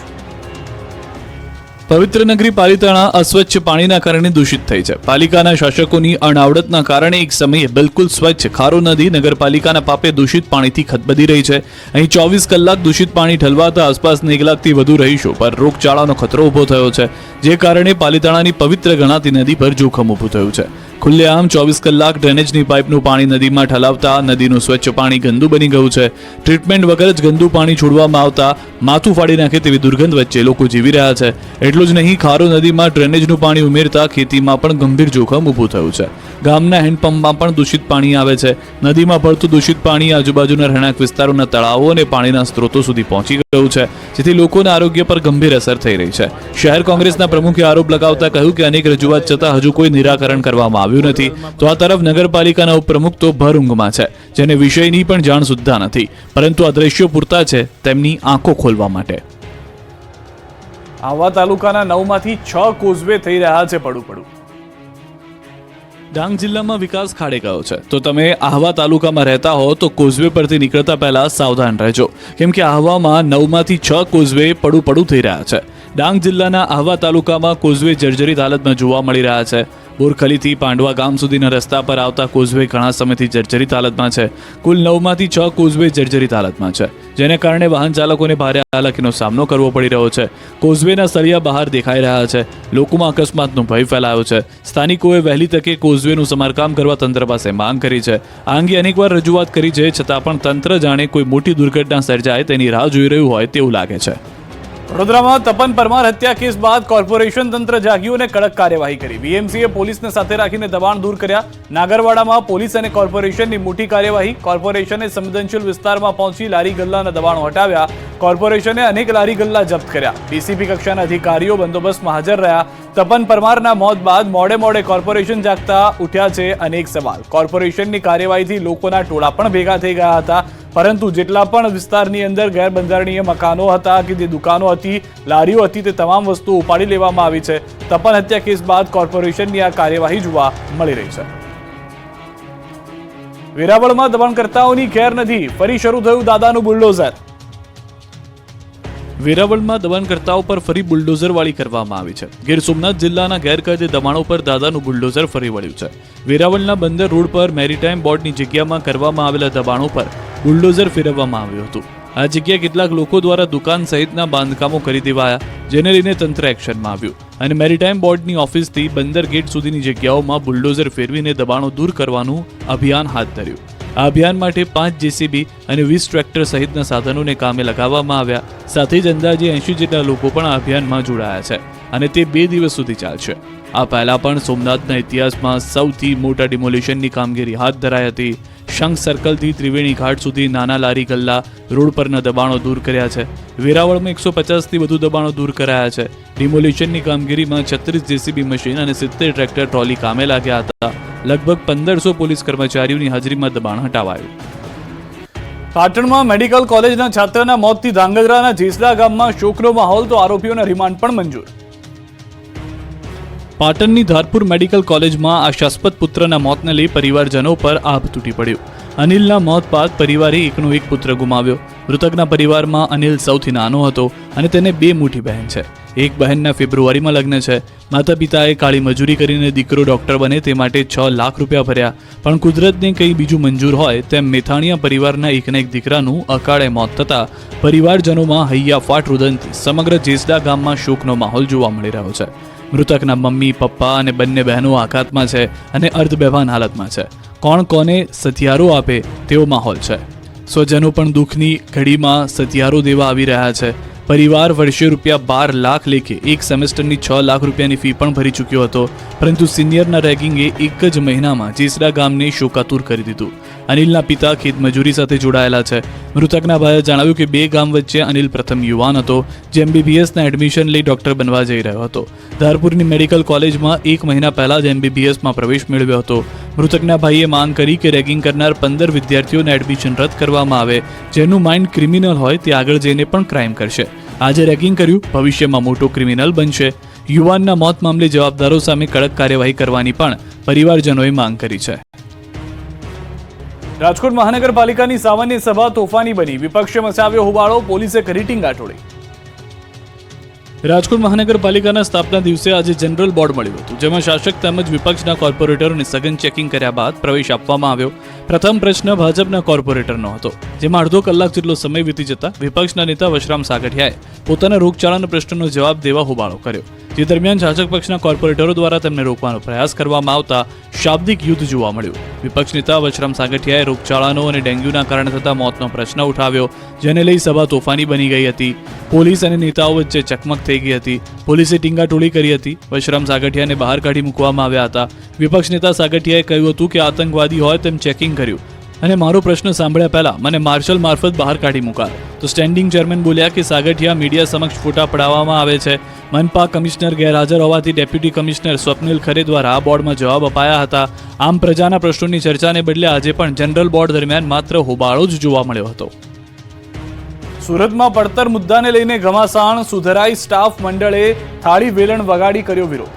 પવિત્ર નગરી પાલીતાણા અસ્વચ્છ પાણીના કારણે દૂષિત થઈ છે. પાલિકાના શાસકોની અણાવડતના કારણે એક સમયે બિલકુલ સ્વચ્છ ખારો નદી નગરપાલિકાના પાપે દૂષિત પાણીથી ખદબદી રહી છે. અહીં 24 કલાક દૂષિત પાણી ઠલવાતા આસપાસના 1 લાખથી વધુ રહીશો પર રોગચાળાનો ખતરો ઊભો થયો છે, જે કારણે પાલીતાણાની પવિત્ર ગણાતી નદી પર જોખમ ઊભું થયું છે. ખુલ્લેઆમ 24 કલાક ડ્રેનેજની પાઇપનું પાણી નદીમાં ઠલાવતા નદીનું સ્વચ્છ પાણી ગંદુ બની ગયું છે. ટ્રીટમેન્ટ વગર જ ગંદુ પાણી છોડવામાં આવતા માથું ફાડી નાખે તેવી દુર્ગંધ વચ્ચે લોકો જીવી રહ્યા છે. એટલું જ નહીં, ખારો નદીમાં ડ્રેનેજનું પાણી ઉમેરતા ખેતીમાં પણ ગંભીર જોખમ ઊભું થયું છે. ગામના હેન્ડપંપમાં પણ દૂષિત પાણી આવે છે. નદીમાં ભળતું દૂષિત પાણી આજુબાજુના રહેણાંક વિસ્તારોના તળાવો અને પાણીના સ્ત્રોતો સુધી પહોંચી ગયું છે, જેથી લોકોના આરોગ્ય પર ગંભીર અસર થઈ રહી છે. શહેર કોંગ્રેસના પ્રમુખે આરોપ લગાવતા કહ્યું કે અનેક રજૂઆત છતાં હજુ કોઈ નિરાકરણ કરવામાં આવ્યું નથી. તો આ તરફ નગરપાલિકાના ઉપપ્રમુખ તો ભર ઊંઘમાં છે, જેને વિષયની પણ જાણ સુદ્ધા નથી, પરંતુ આ દ્રશ્યો પૂરતા છે તેમની આંખો ખોલવા માટે. આહવા તાલુકાના 9માંથી 6 કોઝવે થઈ રહ્યા છે પડું. ડાંગ જિલ્લામાં વિકાસ ખાડે ગયો છે, તો તમે આહવા તાલુકામાં રહેતા હો તો કોઝવે પરથી નીકળતા પહેલા સાવધાન રહેજો, કેમ કે આહવામાં 9માંથી 6 કોઝવે પડું થઈ રહ્યા છે. ડાંગ જિલ્લાના આહવા તાલુકામાં કોઝવે જર્જરિત હાલતમાં જોવા મળી રહ્યા છે. બોરખલીથી પાંડવા ગામ સુધીના રસ્તા પર આવતા કોઝવે ઘણા સમયથી જર્જરિત હાલતમાં છે. કુલ 9માંથી 6 કોઝવે જર્જરિત હાલતમાં છે, જેને કારણે વાહન ચાલકોને ભારે હાલાકીનો સામનો કરવો પડી રહ્યો છે. કોઝવેના સળિયા બહાર દેખાઈ રહ્યા છે. લોકોમાં અકસ્માતનો ભય ફેલાયો છે. સ્થાનિકોએ વહેલી તકે કોઝવેનું સમારકામ કરવા તંત્ર પાસે માંગ કરી છે. આ અંગે અનેકવાર રજૂઆત કરી છે, છતાં પણ તંત્ર જાણે કોઈ મોટી દુર્ઘટના સર્જાય તેની રાહ જોઈ રહ્યું હોય તેવું લાગે છે. વડોદરામાં તપન પરમાર હત્યા કેસ બાદ કોર્પોરેશન તંત્ર જાગ્યું અને કડક કાર્યવાહી કરી. બીએમસીએ પોલીસને સાથે રાખીને દબાણ દૂર કર્યા. નાગરવાડામાં પોલીસ અને કોર્પોરેશનની મોટી કાર્યવાહી. કોર્પોરેશને સંવેદનશીલ વિસ્તારમાં પહોંચી લારી ગલ્લાના દબાણો હટાવ્યા. કોર્પોરેશને અનેક લારી ગલ્લા જપ્ત કર્યા. ડીસીપી કક્ષાના અધિકારીઓ બંદોબસ્તમાં હાજર રહ્યા. તપન પરમારના મોત બાદ મોડે કોર્પોરેશન જાગતા ઉઠ્યા છે અનેક સવાલ. કોર્પોરેશનની કાર્યવાહીથી લોકોના ટોળા પણ ભેગા થઈ ગયા હતા, પરંતુ જેટલા પણ વિસ્તારની અંદર ગેરબંધારણીય મકાનો હતા કે જે દુકાનો હતી, લારીઓ હતી, તે તમામ વસ્તુઓ ઉપાડી લેવામાં આવી છે. તપન હત્યા કેસ બાદ કોર્પોરેશનની આ કાર્યવાહી જોવા મળી રહી છે. વેરાવળમાં દબાણકર્તાઓની ખેર નથી, ફરી શરૂ થયું દાદાનું બુલડોઝર. વેરાવળમાં દબાણકર્તાઓ પર ફરી બુલડોઝરવાળી કરવામાં આવી છે. ગીર સોમનાથ જિલ્લાના ગેરકાયદે દબાણો પર દાદાનું બુલડોઝર ફરી વળ્યું છે. વેરાવળના બંદર રોડ પર મેરીટાઈમ બોર્ડની જગ્યામાં કરવામાં આવેલા દબાણો પર બુલડોઝર ફેરવવામાં આવ્યું હતું. આ જગ્યાએ કેટલાક લોકો દ્વારા દુકાન સહિતના બાંધકામો કરી દેવાયા, જેને લઈને તંત્ર એક્શનમાં આવ્યું અને મેરીટાઈમ બોર્ડની ઓફિસથી બંદર ગેટ સુધીની જગ્યાઓમાં બુલડોઝર ફેરવીને દબાણો દૂર કરવાનું અભિયાન હાથ ધર્યું. આ અભિયાન માટે 5 જેસીબી અને 20 ટ્રેક્ટર સહિતના સાધનોને કામે લગાવવામાં આવ્યા. સાથે જ અંદાજે 80 જેટલા લોકો પણ આ અભિયાનમાં જોડાયા છે અને તે 2 દિવસ સુધી ચાલશે. આ પહેલા પણ સોમનાથના ઇતિહાસમાં સૌથી મોટા ડિમોલિશનની કામગીરી હાથ ધરાઈ હતી. શંખ સર્કલથી ત્રિવેણી ઘાટ સુધી નાના લારી ગલ્લા રોડ પરના દબાણો દૂર કર્યા છે. વેરાવળમાં 150થી વધુ દબાણો દૂર કરાયા છે. ડિમોલિશનની કામગીરીમાં 36 જેસીબી મશીન અને 70 ટ્રેક્ટર ટ્રોલી કામે લાગ્યા હતા. લગભગ 1500 પોલીસ કર્મચારીઓની હાજરીમાં દબાણ હટાવાયું. પાટણમાં મેડિકલ કોલેજના છાત્રના મોતથી ધાંગધ્રાના જેસડા ગામમાં શોકનો માહોલ, તો આરોપીઓના રિમાન્ડ પણ મંજૂર. પાટણની ધારપુર મેડિકલ કોલેજમાં આશાસ્પદ પુત્રના મોતને લઈ પરિવારજનો પર આભ તૂટી પડ્યું. અનિલના મોત બાદ પરિવારે એકનો એક પુત્ર ગુમાવ્યો. મૃતકના પરિવારમાં અનિલ સૌથી નાનો હતો અને તેને 2 મોટી બહેન છે. એક બહેનના ફેબ્રુઆરીમાં લગ્ન છે. માતા પિતાએ કાળી મજૂરી કરીને દીકરો ડોક્ટર બને તે માટે 6 લાખ રૂપિયા ભર્યા, પણ કુદરતને કંઈ બીજું મંજૂર હોય તેમ મેથાણીયા પરિવારના એકના એક દીકરાનું અકાળે મોત થતાં પરિવારજનોમાં હૈયાફાટ રુદનથી સમગ્ર જેસડા ગામમાં શોકનો માહોલ જોવા મળી રહ્યો છે. મૃતકના મમ્મી, પપ્પા અને બંને બહેનો આઘાતમાં છે અને અર્ધબેભાન હાલતમાં છે. કોણ કોને સથિયારો આપે તેવો માહોલ છે. સ્વજનો પણ દુઃખની ઘડીમાં સથિયારો દેવા આવી રહ્યા છે. પરિવાર વર્ષે રૂપિયા 12 લાખ લેખે એક સેમેસ્ટરની 6 લાખ રૂપિયાની ફી પણ ભરી ચૂક્યો હતો, પરંતુ સિનિયરના રેગિંગે એક જ મહિનામાં જેસડા ગામને શોકાતુર કરી દીધું. અનિલના પિતા ખેતમજૂરી સાથે જોડાયેલા છે. મૃતકના ભાઈએ જણાવ્યું કે 2 ગામ વચ્ચે અનિલ પ્રથમ યુવાન હતો, જે MBBSના એડમિશન લઈ ડોક્ટર બનવા જઈ રહ્યો હતો. ધારપુરની મેડિકલ કોલેજમાં 1 મહિના પહેલા જ MBBSમાં પ્રવેશ મેળવ્યો હતો. મૃતકના ભાઈએ માંગ કરી કે રેગિંગ કરનાર 15 વિદ્યાર્થીઓને એડમિશન રદ કરવામાં આવે. જેનું માઇન્ડ ક્રિમિનલ હોય તે આગળ જઈને પણ ક્રાઇમ કરશે. આજે રેગિંગ કર્યું, ભવિષ્યમાં મોટો ક્રિમિનલ બનશે. યુવાનના મોત મામલે જવાબદારો સામે કડક કાર્યવાહી કરવાની પણ પરિવારજનોએ માંગ કરી છે. રાજકોટ મહાનગરપાલિકાની સામાન્ય સભા તોફાની બની. વિપક્ષે મચાવ્યો હોબાળો, પોલીસે કરી ટીંગાટોળી. રાજકોટ મહાનગરપાલિકાના સ્થાપના દિવસે આજે જનરલ બોર્ડ મળ્યું હતું, જેમાં શાસક તેમજ વિપક્ષના કોર્પોરેટરોને સઘન ચેકિંગ કર્યા બાદ પ્રવેશ આપવામાં આવ્યો. પ્રથમ પ્રશ્ન ભાજપના કોર્પોરેટરનો હતો, જેમાં અડધો કલાક જેટલો સમય વીતી જતા વિપક્ષના નેતા વશરામ સાગઠિયાએ પોતાના રોગચાળાના પ્રશ્નનો જવાબ દેવા હોબાળો કર્યો. જે દરમિયાન શાસક પક્ષના કોર્પોરેટરો દ્વારા તેમને રોકવાનો પ્રયાસ કરવામાં આવતા શાબ્દિક યુદ્ધ જોવા મળ્યું. વિપક્ષ નેતા વશરામ સાગઠિયાએ રોગચાળાનો અને ડેન્ગ્યુના કારણે થતા મોતનો પ્રશ્ન ઉઠાવ્યો, જેને લઈ સભા તોફાની બની ગઈ હતી. પોલીસ અને નેતાઓ વચ્ચે ચકમક થઈ ગઈ હતી. પોલીસે ટીંગાટોળી કરી હતી. વશરામ સાગઠિયાને બહાર કાઢી મૂકવામાં આવ્યા હતા. વિપક્ષ નેતા સાગઠિયાએ કહ્યું હતું કે આતંકવાદી હોય તેમ ચેકિંગ કર્યું અને મારો પ્રશ્ન સાંભળ્યા પહેલા મને માર્શલ મારફત બહાર કાઢી મુકાયો. તો સ્ટેન્ડિંગ ચેરમેન બોલ્યા કે સાગઠિયા મીડિયા સમક્ષ ફોટા પડાવવામાં આવે છે. મનપા કમિશનર ગેરહાજર હોવાથી ડેપ્યુટી કમિશનર સ્વપ્નિલ ખરે દ્વારા આ બોર્ડમાં જવાબ અપાયા હતા. આમ પ્રજાના પ્રશ્નોની ચર્ચાને બદલે આજે પણ જનરલ બોર્ડ દરમિયાન માત્ર હોબાળો જ જોવા મળ્યો હતો. સુરતમાં પડતર મુદ્દાને લઈને ઘમાસાણ. સુધરાઈ સ્ટાફ મંડળે થાળી વેલણ વગાડી કર્યો વિરોધ.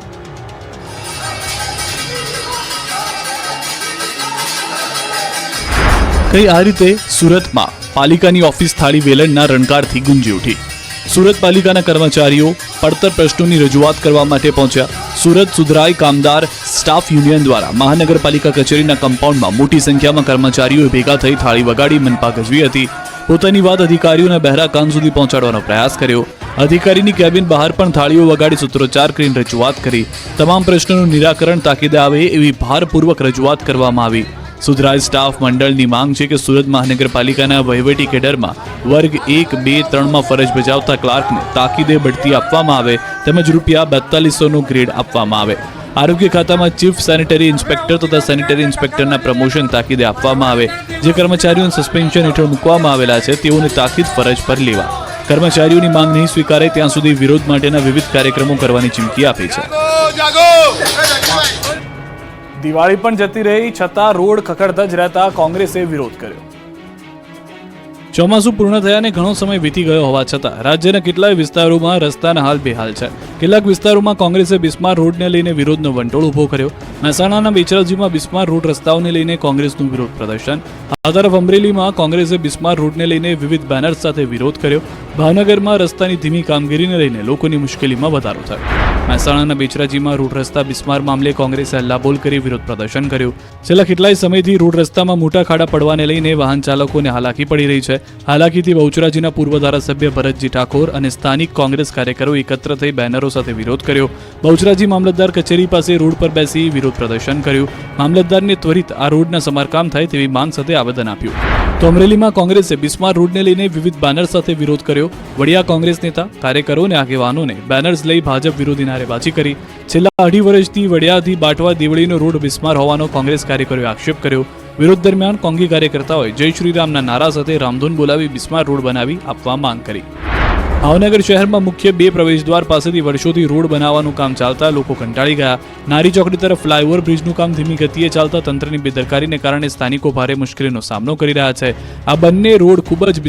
કઈ આ રીતે સુરતમાં પાલિકાની ઓફિસ થાળી વેલણના રણકારથી ગુંજી ઉઠી. સુરત પાલિકાના કર્મચારીઓ પડતર પ્રશ્નોની રજૂઆત કરવા માટે પહોંચ્યા. સુરત સુધરાઈ કામદાર સ્ટાફ યુનિયન દ્વારા મહાનગરપાલિકા કચેરીના કમ્પાઉન્ડમાં મોટી સંખ્યામાં કર્મચારીઓ ભેગા થઈ થાળી વગાડી મનપા ગજવી હતી. પોતાની વાત અધિકારીઓના બહેરા કાન સુધી પહોંચાડવાનો પ્રયાસ કર્યો. અધિકારીની કેબિન બહાર પણ થાળીઓ વગાડી સૂત્રોચ્ચાર કરીને રજૂઆત કરી. તમામ પ્રશ્નોનું નિરાકરણ તાકીદે આવે એવી ભારપૂર્વક રજૂઆત કરવામાં આવી. સુધરાઈ સ્ટાફ મંડળની માંગ છે કે સુરત મહાનગરપાલિકાના વહીવટી કેડરમાં વર્ગ 1, 2, 3માં ફરજ બજાવતા ક્લાર્કને તાકીદે બઢતી આપવામાં આવે તેમજ ₹4200નો ગ્રેડ આપવામાં આવે. આરોગ્ય ખાતામાં ચીફ સેનિટરી ઇન્સ્પેક્ટર તથા સેનિટરી ઇન્સ્પેક્ટરના પ્રમોશન તાકીદે આપવામાં આવે. જે કર્મચારીઓને સસ્પેન્શન હેઠળ મૂકવામાં આવેલા છે તેઓને તાકીદ ફરજ પર લેવા. કર્મચારીઓની માંગ નહીં સ્વીકારે ત્યાં સુધી વિરોધ માટેના વિવિધ કાર્યક્રમો કરવાની ચીમકી આપી છે. દિવાળી પણ જતી રહી છતાં રોડ ખખડતા જ રહેતા કોંગ્રેસે વિરોધ કર્યો. ચોમાસું પૂર્ણ થયાને ઘણો સમય વીતી ગયો હોવા છતાં રાજ્યના કેટલાય વિસ્તારોમાં રસ્તાના હાલ બેહાલ છે. કેટલાક વિસ્તારોમાં કોંગ્રેસે બિસ્માર રોડને લઈને વિરોધનો વંટોળ ઉભો કર્યો. મહેસાણાના બેચરાજીમાં બિસ્માર રોડ રસ્તાઓને લઈને કોંગ્રેસનું વિરોધ પ્રદર્શન. આ તરફ અમરેલીમાં કોંગ્રેસે બિસ્માર રોડને લઈને વિવિધ બેનર્સ સાથે વિરોધ કર્યો. ભાવનગરમાં રસ્તાની ધીમી કામગીરીને લઈને લોકોની મુશ્કેલીમાં વધારો થયો. મહેસાણાના બેચરાજીમાં રોડ રસ્તા બિસ્માર મામલે કોંગ્રેસે હલ્લાબોલ કરી વિરોધ પ્રદર્શન કર્યું. છેલ્લા કેટલાય સમયથી રોડ રસ્તામાં મોટા ખાડા પડવાને લઈને વાહન ચાલકોને હાલાકી પડી રહી છે. હાલાકીથી બહુચરાજીના પૂર્વ ધારાસભ્ય ભરતજી ઠાકોર અને સ્થાનિક કોંગ્રેસ કાર્યકરો એકત્ર થઈ બેનરો સાથે વિરોધ કર્યો. બહુચરાજી મામલતદાર કચેરી પાસે રોડ પર બેસી વિરોધ પ્રદર્શન કર્યું. મામલતદારને ત્વરિત આ રોડના સમારકામ થાય તેવી માંગ સાથે આવેદન આપ્યું. તો અમરેલીમાં કોંગ્રેસે બિસ્માર રોડને લઈને વિવિધ બેનર સાથે વિરોધ કર્યો. વડિયા કોંગ્રેસ નેતા, કાર્યકરો અને આગેવાનોને બેનર્સ લઈ ભાજપ વિરોધી નારેબાજી કરી. છેલ્લા 2.5 વર્ષથી વડિયાથી બાટવા દેવળીનો રોડ બિસ્માર હોવાનો કોંગ્રેસ કાર્યકરોએ આક્ષેપ કર્યો. વિરોધ દરમિયાન કોંગી કાર્યકર્તાઓએ જય શ્રીરામના નારા સાથે રામધૂન બોલાવી બિસ્માર રોડ બનાવી આપવા માંગ કરી. ભાવનગર શહેરમાં મુખ્ય 2 પ્રવેશદ્વાર પાસેથી વર્ષોથી રોડ બનાવવાનું કામ ચાલતા લોકો કંટાળી ગયા. નારી ચોકડી તરફ ફ્લાયઓવર બ્રિજનું કામ ધીમી ગતિએ ચાલતા તંત્રની બેદરકારીને કારણે સ્થાનિકો ભારે મુશ્કેલીનો સામનો કરી રહ્યા છે. આ બંને રોડ ખૂબ જ